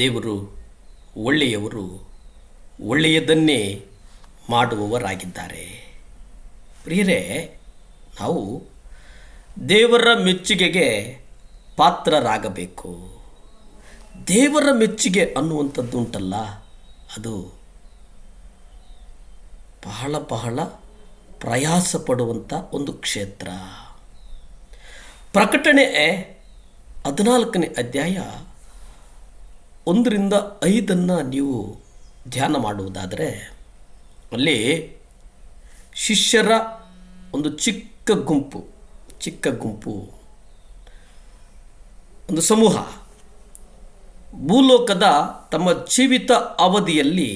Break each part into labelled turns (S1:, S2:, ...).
S1: ದೇವರು ಒಳ್ಳೆಯವರು, ಒಳ್ಳೆಯದನ್ನೇ ಮಾಡುವವರಾಗಿದ್ದಾರೆ. ಪ್ರಿಯರೇ, ನಾವು ದೇವರ ಮೆಚ್ಚುಗೆಗೆ ಪಾತ್ರರಾಗಬೇಕು. ದೇವರ ಮೆಚ್ಚುಗೆ ಅನ್ನುವಂಥದ್ದು ಉಂಟಲ್ಲ, ಅದು ಬಹಳ ಬಹಳ ಪ್ರಯಾಸ ಪಡುವಂಥ ಒಂದು ಕ್ಷೇತ್ರ. ಪ್ರಕಟಣೆ 14ನೇ ಅಧ್ಯಾಯ 1-5 ನೀವು ಧ್ಯಾನ ಮಾಡುವುದಾದರೆ, ಅಲ್ಲಿ ಶಿಷ್ಯರ ಒಂದು ಚಿಕ್ಕ ಗುಂಪು, ಒಂದು ಸಮೂಹ ಭೂಲೋಕದ ತಮ್ಮ ಜೀವಿತ ಅವಧಿಯಲ್ಲಿ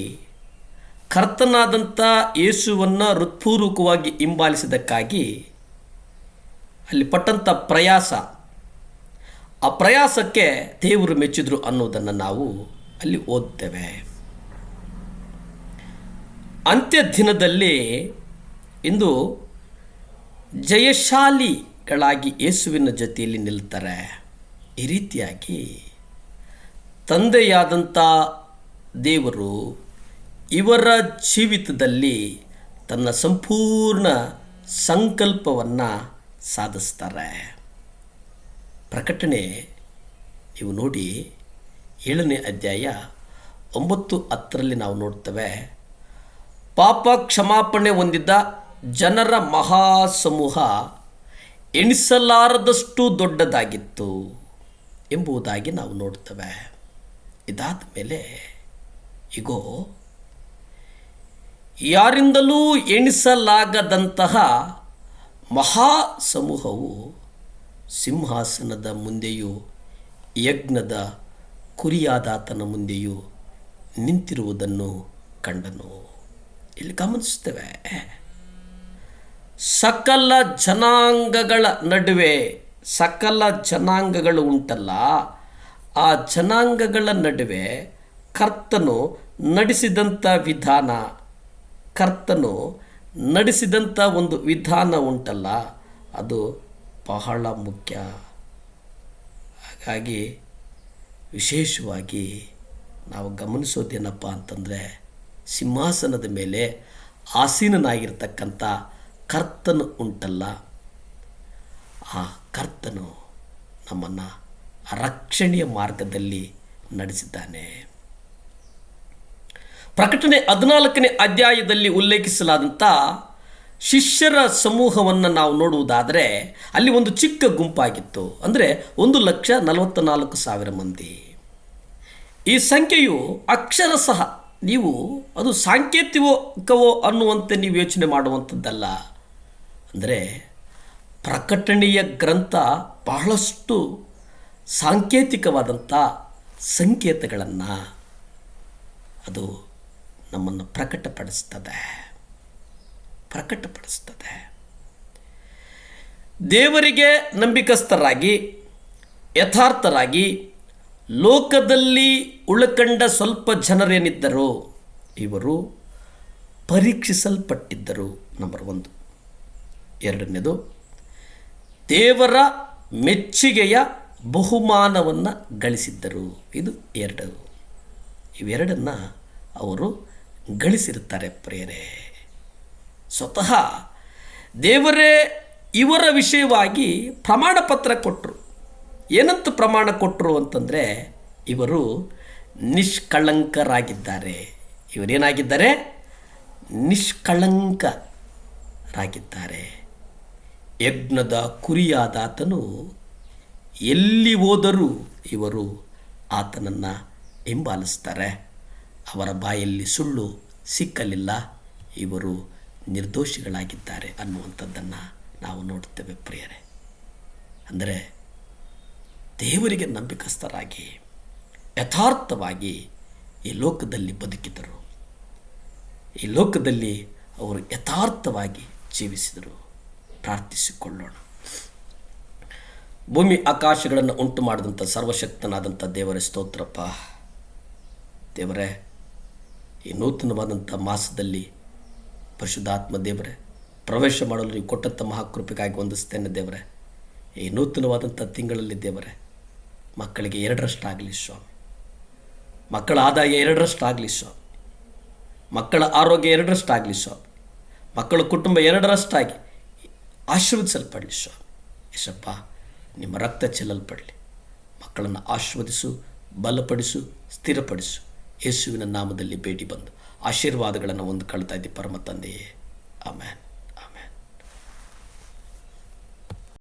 S1: ಕರ್ತನಾದಂಥ ಯೇಸುವನ್ನು ಹೃತ್ಪೂರ್ವಕವಾಗಿ ಹಿಂಬಾಲಿಸಿದ್ದಕ್ಕಾಗಿ ಅಲ್ಲಿ ಪಟ್ಟಂಥ ಪ್ರಯಾಸ, ಆ ಪ್ರಯಾಸಕ್ಕೆ ದೇವರು ಮೆಚ್ಚಿದ್ರು ಅನ್ನೋದನ್ನು ನಾವು ಅಲ್ಲಿ ಓದ್ತೇವೆ. ಅಂತ್ಯ ದಿನದಲ್ಲಿ ಇಂದು ಜಯಶಾಲಿಗಳಾಗಿ ಯೇಸುವಿನ ಜೊತೆಯಲ್ಲಿ ನಿಲ್ತಾರೆ. ಈ ರೀತಿಯಾಗಿ ತಂದೆಯಾದಂಥ ದೇವರು ಇವರ ಜೀವಿತದಲ್ಲಿ ತನ್ನ ಸಂಪೂರ್ಣ ಸಂಕಲ್ಪವನ್ನು ಸಾಧಿಸ್ತಾರೆ. ಪ್ರಕಟಣೆ ನೀವು ನೋಡಿ 7ನೇ ಅಧ್ಯಾಯ 9-10 ನಾವು ನೋಡ್ತೇವೆ. ಪಾಪ ಕ್ಷಮಾಪಣೆ ಹೊಂದಿದ್ದ ಜನರ ಮಹಾಸಮೂಹ ಎಣಿಸಲಾರದಷ್ಟು ದೊಡ್ಡದಾಗಿತ್ತು ಎಂಬುದಾಗಿ ನಾವು ನೋಡ್ತೇವೆ. ಇದಾದ ಮೇಲೆ ಈಗೋ ಯಾರಿಂದಲೂ ಎಣಿಸಲಾಗದಂತಹ ಮಹಾಸಮೂಹವು ಸಿಂಹಾಸನದ ಮುಂದೆಯೂ ಯಜ್ಞದ ಕುರಿಯಾದಾತನ ಮುಂದೆಯೂ ನಿಂತಿರುವುದನ್ನು ಕಂಡನು. ಇಲ್ಲಿ ಗಮನಿಸ್ತೇವೆ, ಸಕಲ ಜನಾಂಗಗಳ ನಡುವೆ, ಸಕಲ ಜನಾಂಗಗಳು ಉಂಟಲ್ಲ, ಆ ಜನಾಂಗಗಳ ನಡುವೆ ಕರ್ತನು ನಡೆಸಿದಂಥ ಒಂದು ವಿಧಾನ ಉಂಟಲ್ಲ, ಅದು ಬಹಳ ಮುಖ್ಯ. ಹಾಗಾಗಿ ವಿಶೇಷವಾಗಿ ನಾವು ಗಮನಿಸೋದೇನಪ್ಪ ಅಂತಂದರೆ, ಸಿಂಹಾಸನದ ಮೇಲೆ ಆಸೀನನಾಗಿರ್ತಕ್ಕಂಥ ಕರ್ತನು ಉಂಟಲ್ಲ, ಆ ಕರ್ತನು ನಮ್ಮನ್ನು ರಕ್ಷಣೆಯ ಮಾರ್ಗದಲ್ಲಿ ನಡೆಸಿದ್ದಾನೆ. ಪ್ರಕಟಣೆ 14ನೇ ಅಧ್ಯಾಯದಲ್ಲಿ ಉಲ್ಲೇಖಿಸಲಾದಂಥ ಶಿಷ್ಯರ ಸಮೂಹವನ್ನು ನಾವು ನೋಡುವುದಾದರೆ, ಅಲ್ಲಿ ಒಂದು ಚಿಕ್ಕ ಗುಂಪಾಗಿತ್ತು. ಅಂದರೆ 1,44,000 ಮಂದಿ. ಈ ಸಂಖ್ಯೆಯು ಅಕ್ಷರಶಃ ನೀವು ಅದು ಸಾಂಕೇತಿಕವೋ ಅನ್ನುವಂತೆ ನೀವು ಯೋಚನೆ ಮಾಡುವಂಥದ್ದಲ್ಲ. ಅಂದರೆ ಪ್ರಕಟಣೆಯ ಗ್ರಂಥ ಬಹಳಷ್ಟು ಸಾಂಕೇತಿಕವಾದಂಥ ಸಂಕೇತಗಳನ್ನು ಅದು ನಮ್ಮನ್ನು ಪ್ರಕಟಪಡಿಸ್ತದೆ. ದೇವರಿಗೆ ನಂಬಿಕಸ್ಥರಾಗಿ ಯಥಾರ್ಥರಾಗಿ ಲೋಕದಲ್ಲಿ ಉಳ್ಕಂಡ ಸ್ವಲ್ಪ ಜನರೇನಿದ್ದರೋ ಇವರು ಪರೀಕ್ಷಿಸಲ್ಪಟ್ಟಿದ್ದರು. ನಂಬರ್ 1. 2ನೇದು, ದೇವರ ಮೆಚ್ಚುಗೆಯ ಬಹುಮಾನವನ್ನು ಗಳಿಸಿದ್ದರು. ಇದು 2. ಇವೆರಡನ್ನು ಅವರು ಗಳಿಸಿರುತ್ತಾರೆ. ಪ್ರಿಯರೇ, ಸ್ವತಃ ದೇವರೇ ಇವರ ವಿಷಯವಾಗಿ ಪ್ರಮಾಣ ಪತ್ರ ಕೊಟ್ಟರು. ಏನಂತ ಪ್ರಮಾಣ ಕೊಟ್ಟರು ಅಂತಂದರೆ, ಇವರು ನಿಷ್ಕಳಂಕರಾಗಿದ್ದಾರೆ. ಇವರೇನಾಗಿದ್ದಾರೆ? ನಿಷ್ಕಳಂಕರಾಗಿದ್ದಾರೆ. ಯಜ್ಞದ ಕುರಿಯಾದಾತನು ಎಲ್ಲಿ ಹೋದರೂ ಇವರು ಆತನನ್ನು ಹಿಂಬಾಲಿಸ್ತಾರೆ. ಅವರ ಬಾಯಲ್ಲಿ ಸುಳ್ಳು ಸಿಕ್ಕಲಿಲ್ಲ. ಇವರು ನಿರ್ದೋಷಿಗಳಾಗಿದ್ದಾರೆ ಅನ್ನುವಂಥದ್ದನ್ನು ನಾವು ನೋಡ್ತೇವೆ. ಪ್ರಿಯರೇ, ಅಂದರೆ ದೇವರಿಗೆ ನಂಬಿಕಸ್ಥರಾಗಿ ಯಥಾರ್ಥವಾಗಿ ಈ ಲೋಕದಲ್ಲಿ ಬದುಕಿದರು. ಈ ಲೋಕದಲ್ಲಿ ಅವರು ಯಥಾರ್ಥವಾಗಿ ಜೀವಿಸಿದರು. ಪ್ರಾರ್ಥಿಸಿಕೊಳ್ಳೋಣ. ಭೂಮಿ ಆಕಾಶಗಳನ್ನು ಉಂಟು ಮಾಡಿದಂಥ ಸರ್ವಶಕ್ತನಾದಂಥ ದೇವರೇ ಸ್ತೋತ್ರಪ್ಪ. ದೇವರೇ, ಈ ನೂತನವಾದಂಥ ಮಾಸದಲ್ಲಿ ಪರಿಶುದ್ಧಾತ್ಮ ದೇವರೇ ಪ್ರವೇಶ ಮಾಡಲು ನೀವು ಕೊಟ್ಟಂಥ ಮಹಾಕೃಪೆಗಾಗಿ ವಂದಿಸ್ತೇನೆ. ದೇವರೇ, ಈ ನೂತನವಾದಂಥ ತಿಂಗಳಲ್ಲಿ ದೇವರೇ ಮಕ್ಕಳಿಗೆ 2ರಷ್ಟಾಗಲಿ ಸ್ವಾಮಿ. ಮಕ್ಕಳ ಆದಾಯ 2ರಷ್ಟಾಗಲಿ ಸ್ವಾಮಿ. ಮಕ್ಕಳ ಆರೋಗ್ಯ 2ರಷ್ಟಾಗಲಿ ಸ್ವಾಮಿ. ಮಕ್ಕಳ ಕುಟುಂಬ 2ರಷ್ಟಾಗಿ ಆಶೀರ್ವದಿಸಲ್ಪಡಲಿ ಸ್ವಾಮಿ. ಯೇಸಪ್ಪ, ನಿಮ್ಮ ರಕ್ತ ಚೆಲ್ಲಲ್ಪಡಲಿ. ಮಕ್ಕಳನ್ನು ಆಶೀರ್ವದಿಸು, ಬಲಪಡಿಸು, ಸ್ಥಿರಪಡಿಸು. ಯೇಸುವಿನ ನಾಮದಲ್ಲಿ ಬೇಡಿ ಬಂದು ಆಶೀರ್ವಾದಗಳನ್ನು ಹೊಂದ್ಕೊಳ್ತಾ ಇದ್ದಿ ಪರಮ ತಂದೆಯೇ. ಆಮೇನ್.